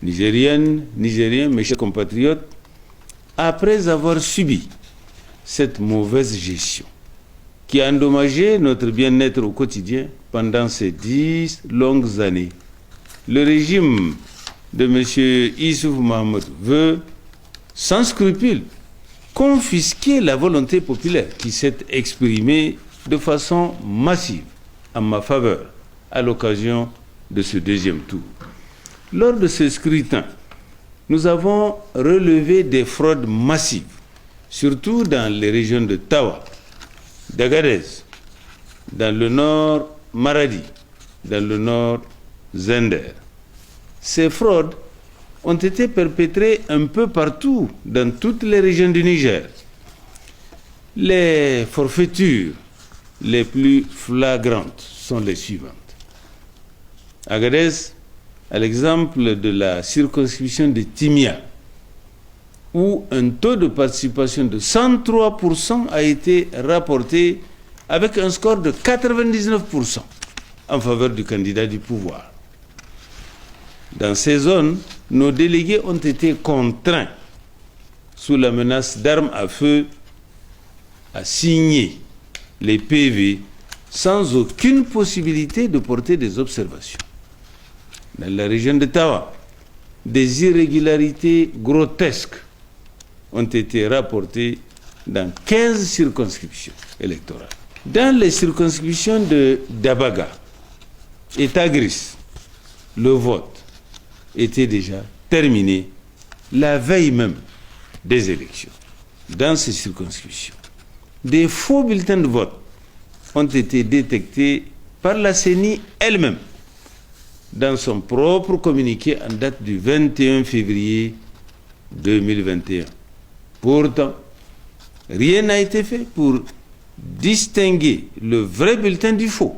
Nigériennes, Nigériens, mes chers compatriotes, après avoir subi cette mauvaise gestion qui a endommagé notre bien-être au quotidien pendant ces 10 longues années, le régime de M. Issouf Mahamadou veut, sans scrupule, confisquer la volonté populaire qui s'est exprimée de façon massive en ma faveur à l'occasion de ce deuxième tour. Lors de ce scrutin, nous avons relevé des fraudes massives, surtout dans les régions de Tawa, d'Agadez, dans le nord Maradi, dans le nord Zender. Ces fraudes ont été perpétrées un peu partout dans toutes les régions du Niger. Les forfaitures les plus flagrantes sont les suivantes. Agadez, à l'exemple de la circonscription de Timia, où un taux de participation de 103% a été rapporté avec un score de 99% en faveur du candidat du pouvoir. Dans ces zones, nos délégués ont été contraints, sous la menace d'armes à feu, à signer les PV sans aucune possibilité de porter des observations. Dans la région de Tawa, des irrégularités grotesques ont été rapportées dans 15 circonscriptions électorales. Dans les circonscriptions de Dabaga et Tagris, le vote était déjà terminé la veille même des élections. Dans ces circonscriptions, des faux bulletins de vote ont été détectés par la CENI elle-même dans son propre communiqué en date du 21 février 2021. Pourtant, rien n'a été fait pour distinguer le vrai bulletin du faux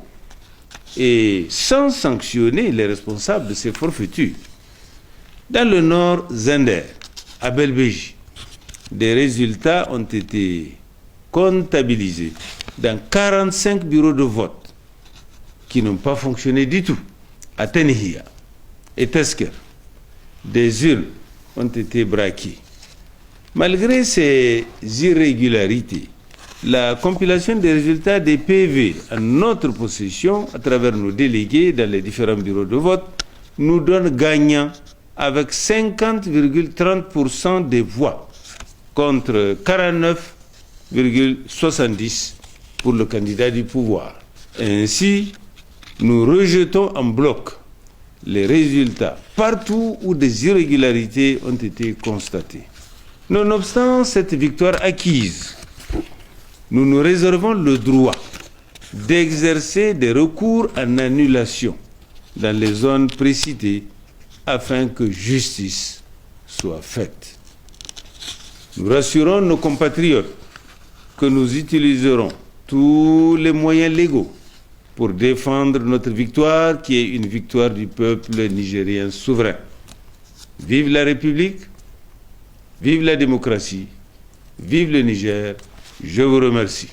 et sans sanctionner les responsables de ces forfaitures. Dans le nord Zender, à Belbéji, des résultats ont été comptabilisés dans 45 bureaux de vote qui n'ont pas fonctionné du tout. À Tenihia et Tesker, des urnes ont été braquées. Malgré ces irrégularités, la compilation des résultats des PV en notre possession, à travers nos délégués dans les différents bureaux de vote, nous donne gagnant avec 50,30% des voix contre 49,70% pour le candidat du pouvoir. Ainsi, nous rejetons en bloc les résultats partout où des irrégularités ont été constatées. Nonobstant cette victoire acquise, nous nous réservons le droit d'exercer des recours en annulation dans les zones précitées afin que justice soit faite. Nous rassurons nos compatriotes que nous utiliserons tous les moyens légaux pour défendre notre victoire qui est une victoire du peuple nigérien souverain. Vive la République, vive la démocratie, vive le Niger, je vous remercie.